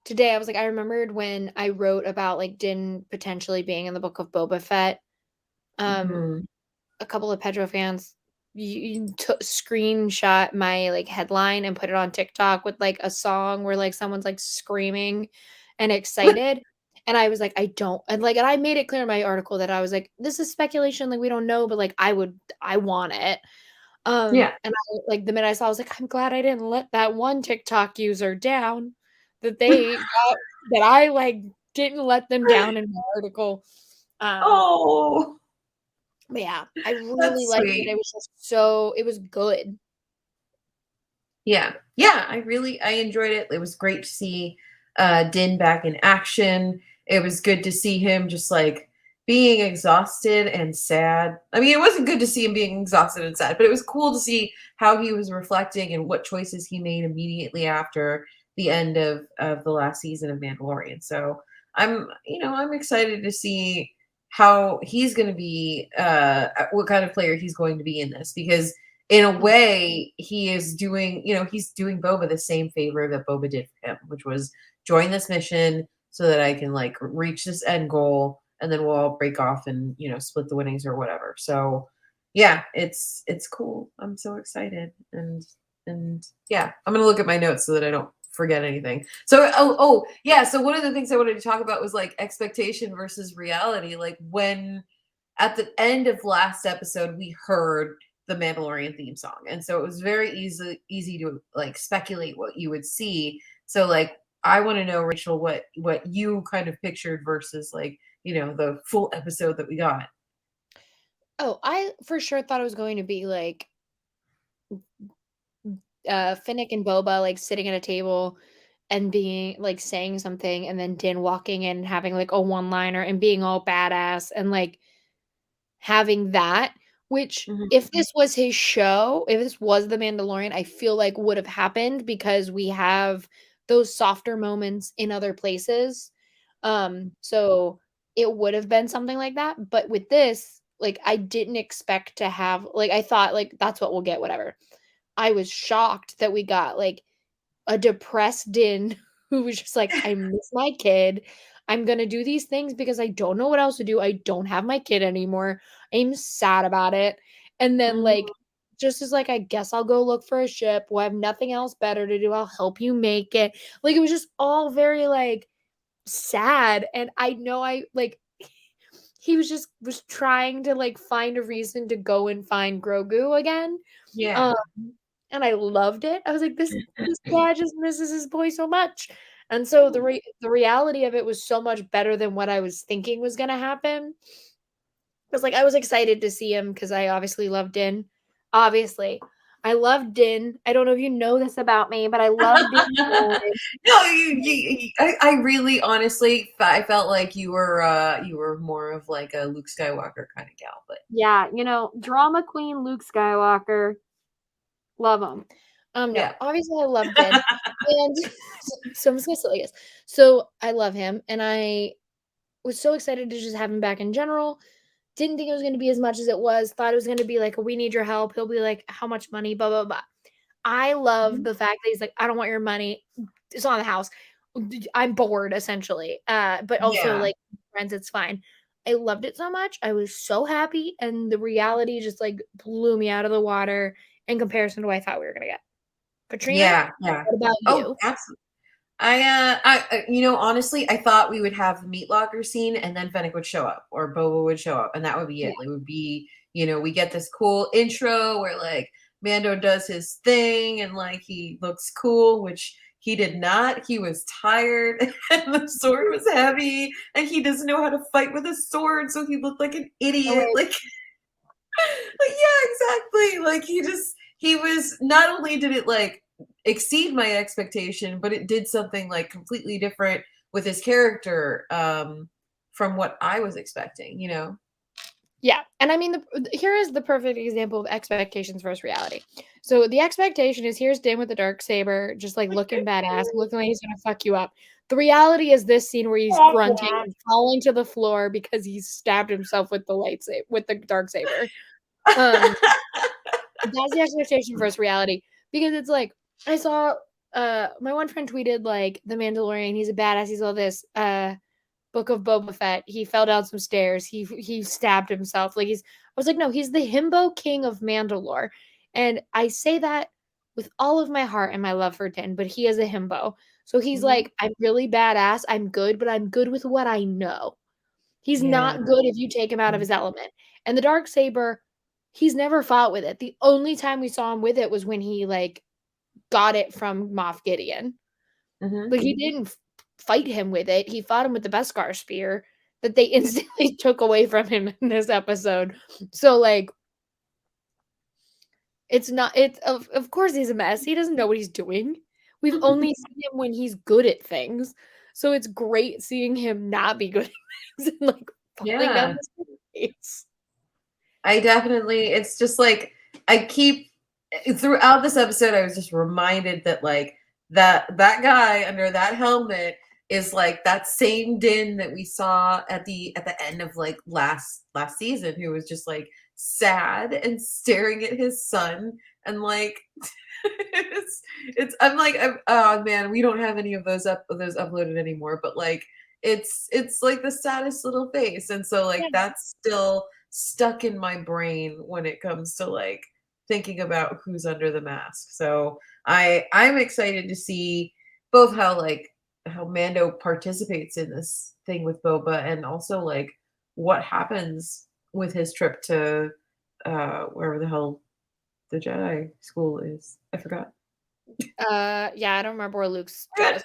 today, I was like, I remembered when I wrote about, like, Din potentially being in the Book of Boba Fett, um, Mhm. a couple of Pedro fans screenshot my, like, headline and put it on TikTok with, like, a song where, like, someone's, like, screaming and excited, and I was like, "I don't," and I made it clear in my article that I was like, "This is speculation, like, we don't know, but, like, I want it." Yeah. And the minute I saw, I was like, "I'm glad I didn't let that one TikTok user down, that they got that I, like, didn't let them down in my article." Um, Oh, but yeah, I really that's liked it. sweet. It was just it was good. Yeah. Yeah, I enjoyed it. It was great to see Din back in action. It was good to see him just like being exhausted and sad. I mean, it wasn't good to see him being exhausted and sad, but it was cool to see how he was reflecting and what choices he made immediately after the end of the last season of Mandalorian. So I'm excited to see how he's going to be, what kind of player he's going to be in this, because in a Mhm. way, he's doing Boba the same favor that Boba did for him, which was join this mission, so that I can like reach this end goal, and then we'll all break off and split the winnings or whatever. So yeah, it's cool. I'm so excited, and yeah, I'm gonna look at my notes so that I don't forget anything. So yeah, so one of the things I wanted to talk about was like expectation versus reality. Like when at the end of last episode we heard the Mandalorian theme song, and so it was very easy to like speculate what you would see. So like I want to know, Rachel, what you kind of pictured versus like the full episode that we got. Oh, I for sure thought it was going to be like Finnick and Boba like sitting at a table and being like saying something, and then Din walking in and having like a one-liner and being all badass and like having that, which Mhm. if this was his show, if this was The Mandalorian, I feel like would have happened because we have those softer moments in other places. So it would have been something like that. But with this, like I didn't expect to have like I thought like that's what we'll get, whatever. I was shocked that we got like a depressed Din who was just like, I miss my kid. I'm gonna do these things because I don't know what else to do. I don't have my kid anymore. I'm sad about it. And then Mhm. like just as like, I guess I'll go look for a ship. We'll have nothing else better to do. I'll help you make it. Like it was just all very like sad. And I know I like he was trying to like find a reason to go and find Grogu again. Yeah. Um and I loved it. I was like, this guy just misses his boy so much. And so the reality of it was so much better than what I was thinking was gonna happen. Because like I was excited to see him because I obviously love Din. Obviously. I love Din. I don't know if you know this about me, but I love Din. No, I really honestly I felt like you were more of like a Luke Skywalker kind of gal, but Yeah, drama queen Luke Skywalker. Love him. No, yeah. obviously I love Din. And so I'm just gonna say this. So I love him and I was so excited to just have him back in general. Didn't think it was gonna be as much as it was. Thought it was gonna be like, we need your help. He'll be like, how much money? Blah blah blah. I love Mhm. the fact that he's like, I don't want your money. It's on the house. I'm bored, essentially. But also Yeah. like friends, it's fine. I loved it so much. I was so happy, and the reality just like blew me out of the water in comparison to what I thought we were gonna get. Katrina, Yeah, yeah. what about Oh, you? absolutely. Honestly, I thought we would have the meat locker scene and then Fennec would show up or Boba would show up and that would be Yeah. it. It would be, we get this cool intro where like Mando does his thing and like he looks cool, which he did not. He was tired and the sword was heavy and he doesn't know how to fight with a sword, so he looked like an Oh idiot. wait. Like yeah, exactly. Like he was not only did it like exceed my expectation, but it did something like completely different with his character from what I was expecting. Yeah, and I mean, here is the perfect example of expectations versus reality. So the expectation is here's Din with the dark saber, just like looking badass, looking like he's gonna fuck you up. The reality is this scene where he's grunting and falling to the floor because he stabbed himself with the lightsaber with the dark saber. Um, that's the expectation versus reality because it's like I saw my one friend tweeted like the Mandalorian, he's a badass, he's all this. Book of Boba Fett, he fell down some stairs. He stabbed himself. Like I was like, no, he's the himbo king of Mandalore. And I say that with all of my heart and my love for Din, but he is a himbo. So he's Mhm. like, I'm really badass. I'm good, but I'm good with what I know. He's Yeah. not good if you take him out of his element. And the dark saber, he's never fought with it. The only time we saw him with it was when he like got it from Moff Gideon. Mhm. But he didn't fight him with it. He fought him with the Beskar spear that they instantly took away from him in this episode. So like it's not it's of course he's a mess. He doesn't know what he's doing. We've only seen him when he's good at things. So it's great seeing him not be good at things and like falling down Yeah. the stairs. I definitely it's just like I keep throughout this episode I was just reminded that like that guy under that helmet is like that same Din that we saw at the end of like last season, who was just like sad and staring at his son and like I'm like, oh man, we don't have any of those uploaded anymore, but like it's like the saddest little face, and so like Yeah. that's still stuck in my brain when it comes to like thinking about who's under the mask. So I'm excited to see both how Mando participates in this thing with Boba, and also like what happens with his trip to wherever the hell the Jedi school is. I forgot. Yeah, I don't remember where Luke's Jedi is.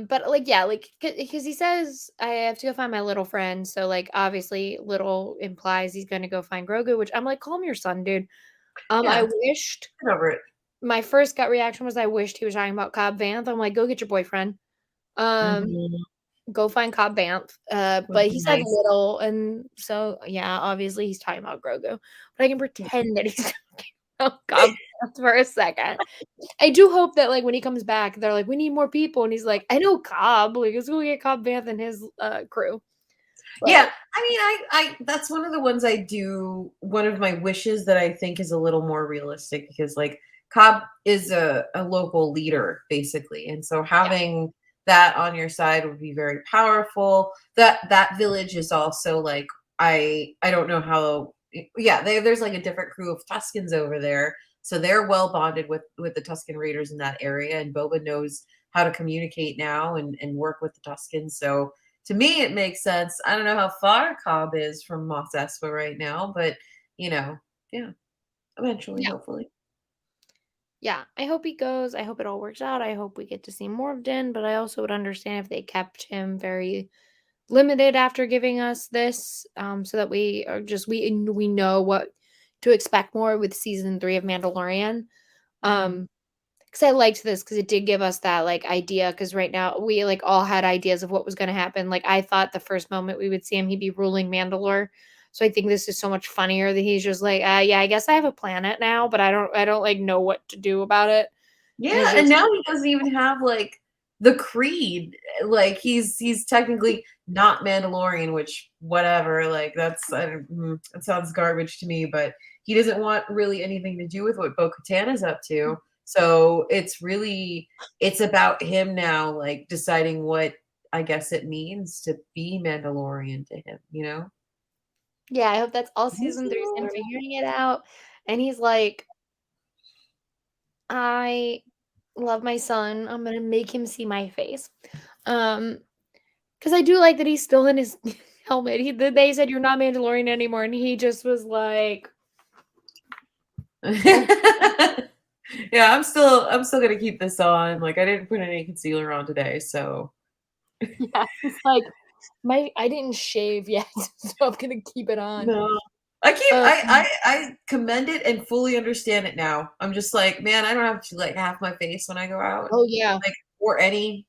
But like, yeah, like, because he says I have to go find my little friend. So like, obviously, little implies he's gonna go find Grogu, which I'm like, calm your son, dude. I Yeah, wished get over it. my first gut reaction was I wished he was talking about Cobb Vanth. I'm like, go get your boyfriend. Um, Mhm. go find Cobb Vanth. Would But be he said nice. little, and so yeah, obviously he's talking about Grogu. But I can Yeah. pretend that he's talking about Cobb Vanth for a second. I do hope that, like, when he comes back, they're like, "We need more people," and he's like, "I know Cobb, like, let's go get Cobb Vanth and his, crew." Yeah, But I mean, I that's one of the ones I do. One of my wishes that I think is a little more realistic because, like, Cobb is a local leader basically, and so yeah, having that on your side would be very powerful. That village is also like I don't know how. Yeah, there's like a different crew of Tuscans over there, so they're well bonded with the Tuscan Raiders in that area, and Boba knows how to communicate now and work with the Tuscans. So to me, it makes sense. I don't know how far Cobb is from Mos Espa right now, but you know, yeah, eventually, yeah, hopefully. yeah. I hope he goes. I hope it all works out. I hope we get to see more of Din, but I also would understand if they kept him very limited after giving us this, so that we are just we know what to expect more with season 3 of Mandalorian. Mhm. Um, 'Cause I liked this because it did give us that, like, idea. Because right now we, like, all had ideas of what was gonna happen, like, I thought the first moment we would see him, he'd be ruling Mandalore, so I think this is so much funnier that he's just like, yeah, I guess I have a planet now, but I don't, like, know what to do about it," and it's Yeah, and just now he doesn't even have like the creed. Like he's technically not Mandalorian, which whatever. Like that's that sounds garbage to me, but he doesn't want really anything to do with what Bo-Katan is up to. So it's about him now, like deciding what I guess it means to be Mandalorian to him. You know. yeah, I hope that's all He's season 3 is him figuring it out, and he's like, "I love my son, I'm gonna make him see my face." Um 'Cause I do like that he's still in his helmet. They said, "You're not Mandalorian anymore," and he just was like, "Oh." Yeah, I'm still gonna keep this on. Like I didn't put any concealer on today, so Yeah, he's like, I didn't shave yet, so I'm gonna keep it on." no. I keep Um I commend it and fully understand it now. I'm just like, man, I don't have to like half my face when I go out. Oh, yeah. Like or any.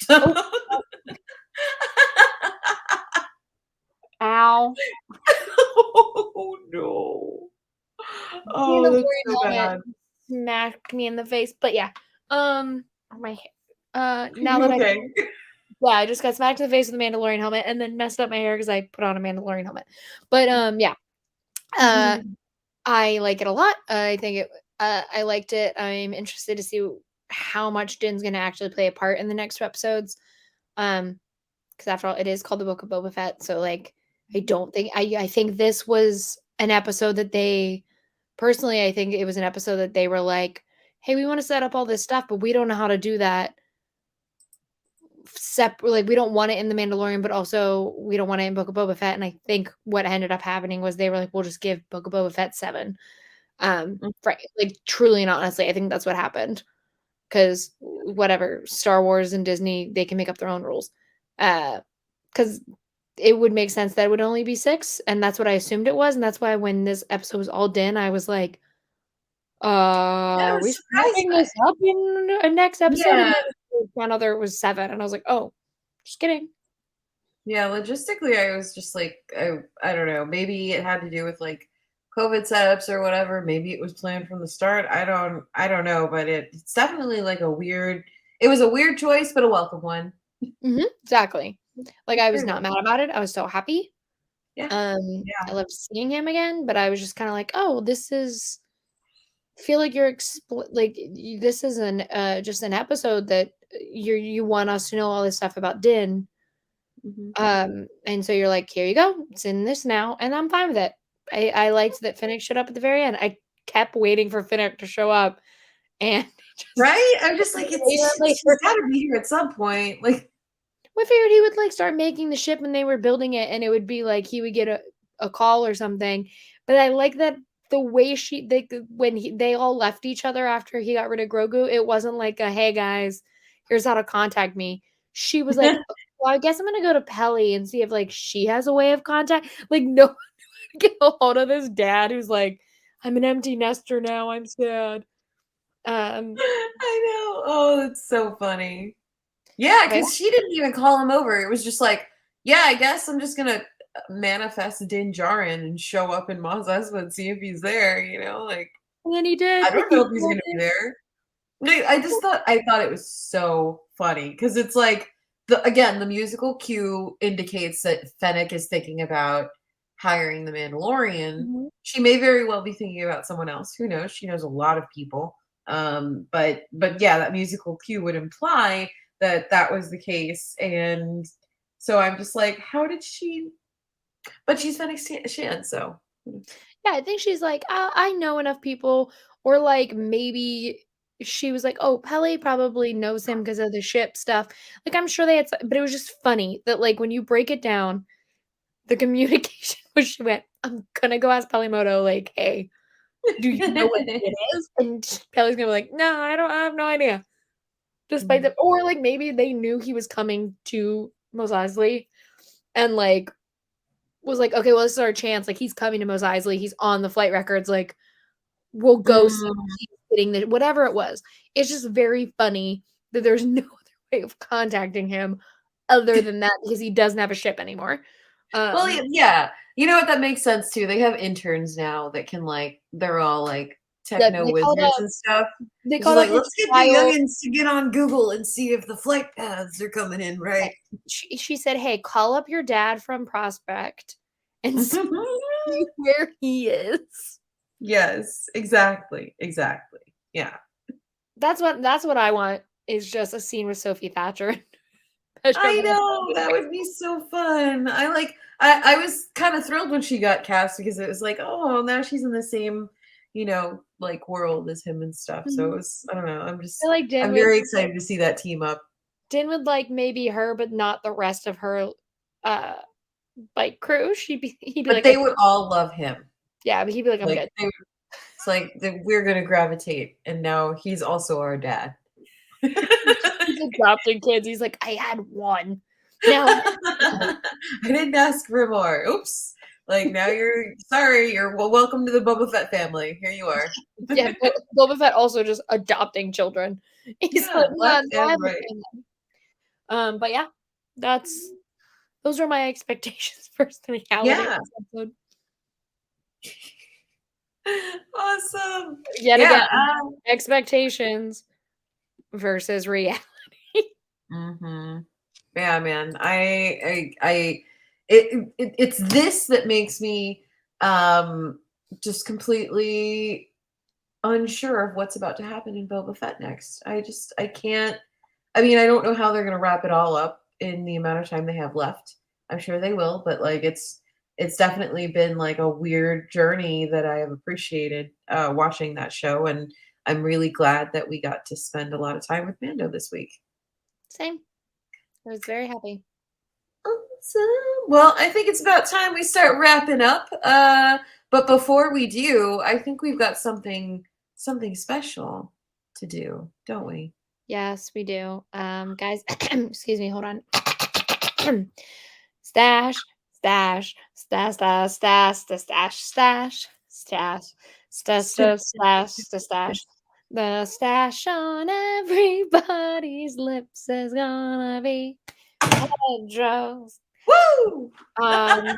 Oh, oh, ow. Oh no. Oh, that's Mandalorian so helmet bad. smacked me in the face, but yeah. My hair Are now you that I okay? yeah, I just got smacked in the face with a Mandalorian helmet and then messed up my hair because I put on a Mandalorian helmet. But, yeah. Uh I like it a lot. I liked it. I'm interested to see how much Din's gonna actually play a part in the next 2 episodes. Because after all, it is called the Book of Boba Fett. So like I think this was an episode that they personally, I think it was an episode that they were like, "Hey, we want to set up all this stuff, but we don't know how to do that separate. Like, we don't want it in the Mandalorian, but also we don't want it in Book of Boba Fett." And I think what ended up happening was they were like, "We'll just give Book of Boba Fett 7." Right, like, truly and honestly, I think that's what happened. Because whatever, Star Wars and Disney, they can make up their own rules. Because it would make sense that it would only be 6, and that's what I assumed it was, and that's why when this episode was all done, I was like, Yeah, I are we was surprised snapping by this up in a next episode?" And yeah. then we found out there was 7, and I was like, "Oh, just kidding." Yeah, logistically, I was just like, I don't know. Maybe it had to do with like COVID setups or whatever. Maybe it was planned from the start. I don't know, but it's definitely like a weird. It was a weird choice, but a welcome one. Mhm, exactly. Like, I was Very not welcome. mad about it, I was so happy. Yeah, I yeah, loved seeing him again, but I was just kinda like, "Oh, this is feel like you're this is just an episode that you want us to know all this stuff about Din. Mhm. And so you're like, here you go, it's in this now, and I'm fine with it. I liked that Finnick showed up at the very end. I kept waiting for Finnick to show up, and just Right? I'm just like, later and she's later. gotta be here at some point. Like, I figured he would like start making the ship and they were building it, and it would be like he would get a call or something. But I like that the way they all left each other after he got rid of Grogu, it wasn't like a hey guys, here's how to contact me. She was like, well, I guess I'm gonna go to Pelly and see if like she has a way of contact. Like no one could get a hold of this dad who's like, I'm an empty nester now. I'm sad. Um, I know. Oh, that's so funny. Yeah, but because she didn't even call him over. It was just like, yeah, I guess I'm just gonna manifest Din Djarin and show up in Mos Espa and see if he's there, like and then he did. I don't know if he's gonna be there. Like, I thought it was so funny because it's like the musical cue indicates that Fennec is thinking about hiring the Mandalorian. Mhm. She may very well be thinking about someone else. Who knows? She knows a lot of people. But yeah, that musical cue would imply that that was the case, and so I'm just like, how did she? But she's Fennec Shan, so. Yeah, I think she's like, I know enough people, or like maybe she was like, oh, Pele probably knows him because of the ship stuff. Like, I'm sure they had, but it was just funny that like when you break it down, the communication was she went, I'm gonna go ask Pelimoto, like, hey, do you know what it is? And Pele's gonna be like, no, I have no idea. Despite Mhm. that, or like maybe they knew he was coming to Mos Eisley and like was like, okay, well, this is our chance. Like, he's coming to Mos Eisley. He's on the flight records. Like, we'll go see if Mm. he's getting the whatever it was. It's just very funny that there's no other way of contacting him other than that because he doesn't have a ship anymore. Well, Um, yeah. You know what? That makes sense too. They have interns now that can they're all like that techno wizards and stuff. they It's just called up like, the let's get the trial. youngins to get on Google and see if the flight paths are coming in right. She said, "Hey, call up your dad from Prospect and see where he is." Yes, exactly. Exactly. Yeah. That's what I want is just a scene with Sophie Thatcher. Pedro I know. Pascal. That would be so fun. I was kind of thrilled when she got cast because it was like, oh, now she's in the same, like world as him and stuff. So it Mhm. was, I don't know. I feel like I'm very excited to see that team up. Din would like maybe her, but not the rest of her, uh, like crew. He'd be But like, they "Okay." would all love him. Yeah, but he'd be like, "I'm Like good." it's like we're gonna gravitate, and now he's also our dad. He's adopting kids. He's like, "I had one. Now I have I didn't ask for more. Oops. Like now you're sorry. You're welcome to the Boba Fett family. Here you are. two." Yeah, but Boba Fett also just adopting children. He's like, Yeah, "Yeah, left no, I and have a right. family." But yeah, that's those are my expectations versus the reality of Yeah. this episode. Awesome. Yet again, Yeah. expectations versus reality. Mhm. Yeah, man. It's this that makes me just completely unsure of what's about to happen in Boba Fett next. I can't. I mean, I don't know how they're going to wrap it all up in the amount of time they have left. I'm sure they will, but like it's definitely been like a weird journey that I have appreciated watching that show, and I'm really glad that we got to spend a lot of time with Mando this week. Same. I was very happy. Awesome. Well, I think it's about time we start wrapping up. But before we do, I think we've got something special to do, don't we? Yes, we do. Guys, excuse me, hold on. Stash, stash, stash, stash, stash, stash, stash, stash, stash, stash, stash, stash. The stash on everybody's lips is gonna be Pedro's. Woo! Um,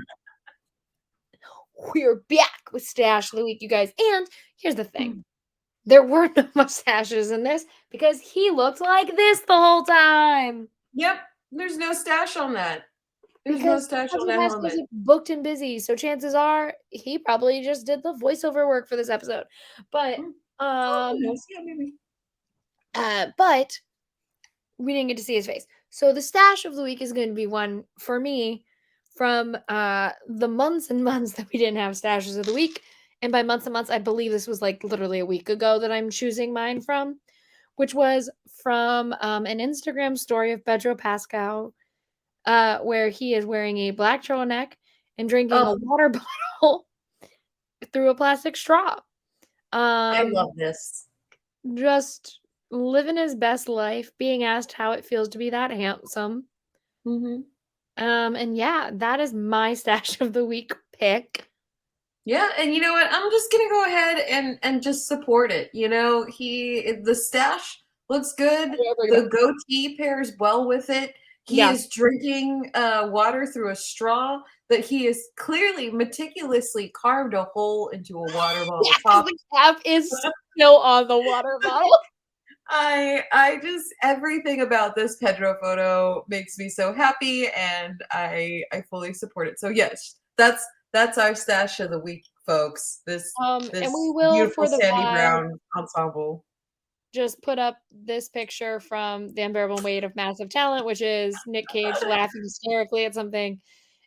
we're back with Stash of the Week, you guys. And here's the thing. There were no mustaches in this because he looked like this the whole time. Yep, there's no stash on that. There's no Because stash on Pedro that Pascal helmet. is booked and busy, so chances are he probably just did the voiceover work for this episode. But Yeah, maybe. But we didn't get to see his face. So the stash of the week is going to be one for me from the months and months that we didn't have stashes of the week. And by months and months, I believe this was like literally a week ago that I'm choosing mine from, which was from an Instagram story of Pedro Pascal, where he is wearing a black turtleneck and drinking a Oh, water bottle through a plastic straw. I Um, love this. just living his best life, being asked how it feels to be that handsome. Hmm. And yeah, that is my stash of the week pick. Yeah, and you know what? I'm just gonna go ahead and just support it. The stash looks good. The goatee pairs well with it. He Yeah. is drinking water through a straw that he has clearly meticulously carved a hole into a water Yeah, bottle because top. the cap is still on the water bottle. I just everything about this Pedro photo makes me so happy, and I fully support it. So yes, that's our stash of the week, folks. This And we this will beautiful for the Sandy vibe Brown ensemble. just put up this picture from The Unbearable Weight of Massive Talent, which is Nick Cage laughing hysterically at something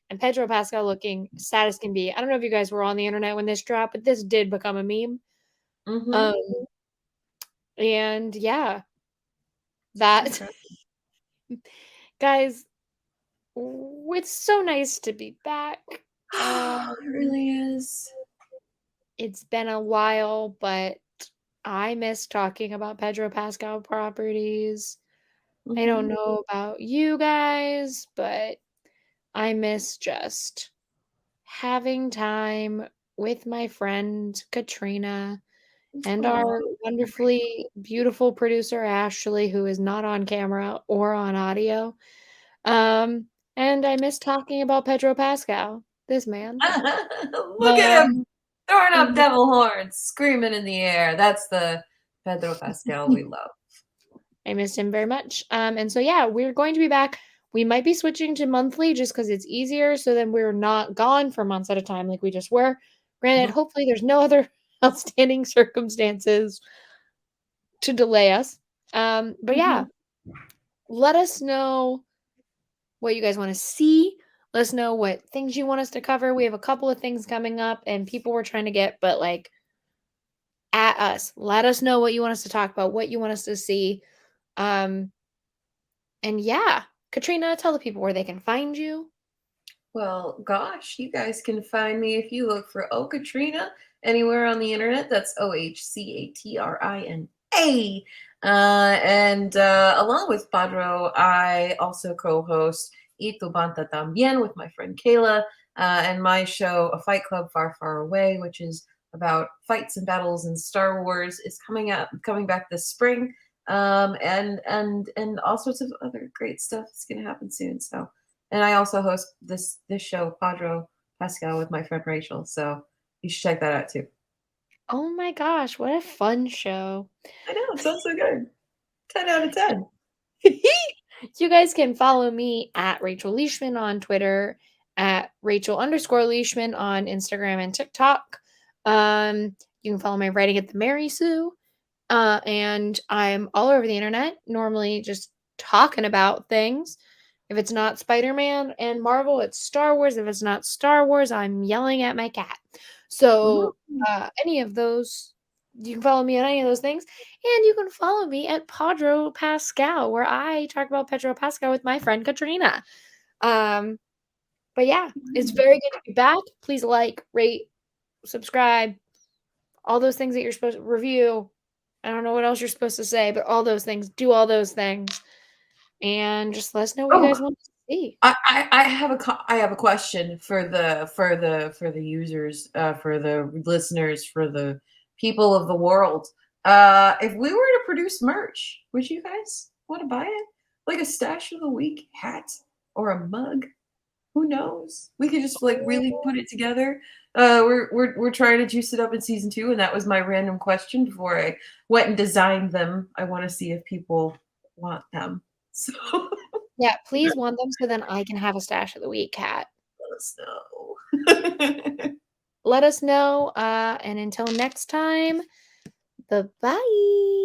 and Pedro Pascal looking sad as can be. I don't know if you guys were on the internet when this dropped, but this did become a meme. Mm-hmm. Um, and yeah, that Okay. guys, it's so nice to be back. Um, It really is. it's been a while, but I miss talking about Pedro Pascal properties. I Mm-hmm. don't know about you guys, but I miss just having time with my friend Katrina and Oh, our wonderfully beautiful producer Ashley, who is not on camera or on audio. Um, and I miss talking about Pedro Pascal, this man. look at him Um, throwing up mhm. devil horns, screaming in the air. That's the Pedro Pascal we love. I missed him very much. And so yeah, we're going to be back. We might be switching to monthly just because it's easier, so then we're not gone for months at a time like we just were. Granted, Mhm. hopefully there's no other outstanding circumstances to delay us. But yeah, Mhm. let us know what you guys want to see. Let us know what things you want us to cover. We have a couple of things coming up and people we're trying to get, but like at us. Let us know what you want us to talk about, what you want us to see. Um, and yeah, Katrina, tell the people where they can find you. Well, gosh, you guys can find me if you look for Oh Katrina anywhere on the internet. That's OHCATRINA. And along with Padro, I also co-host Ito Banta Tambien with my friend Kayla, and my show, A Fight Club Far, Far Away, which is about fights and battles in Star Wars, is coming back this spring. And all sorts of other great stuff is going to happen soon. So. And I also host this show, Podro Pascal, with my friend Rachel. So you should check that out too. Oh my gosh, what a fun show. I know, it sounds so good. 10 out of 10. You guys can follow me at Rachel Leishman on Twitter, at Rachel_Leishman on Instagram and TikTok. You can follow my writing at the Mary Sue. And I'm all over the internet, normally just talking about things. If it's not Spider-Man and Marvel, it's Star Wars. If it's not Star Wars, I'm yelling at my cat. So, Mhm. any of those, you can follow me on any of those things. And you can follow me at Podro Pascal, where I talk about Pedro Pascal with my friend Katrina. Um, but yeah, it's very good to be back. Please like, rate, subscribe, all those things that you're supposed to review. I don't know what else you're supposed to say, but all those things, do all those things. And just let us know what you Oh, guys want to see. I have a question for the users, for the listeners, for the people of the world. If we were to produce merch, would you guys want to buy it? Like a stash of the week hat or a mug? Who knows? We could just like really put it together. We're trying to juice it up in season 2, and that was my random question before I went and designed them. I want to see if people want them. So Yeah, please want them so then I can have a stash of the week, Cat. let us know. Let us know. And until next time, Bye-bye.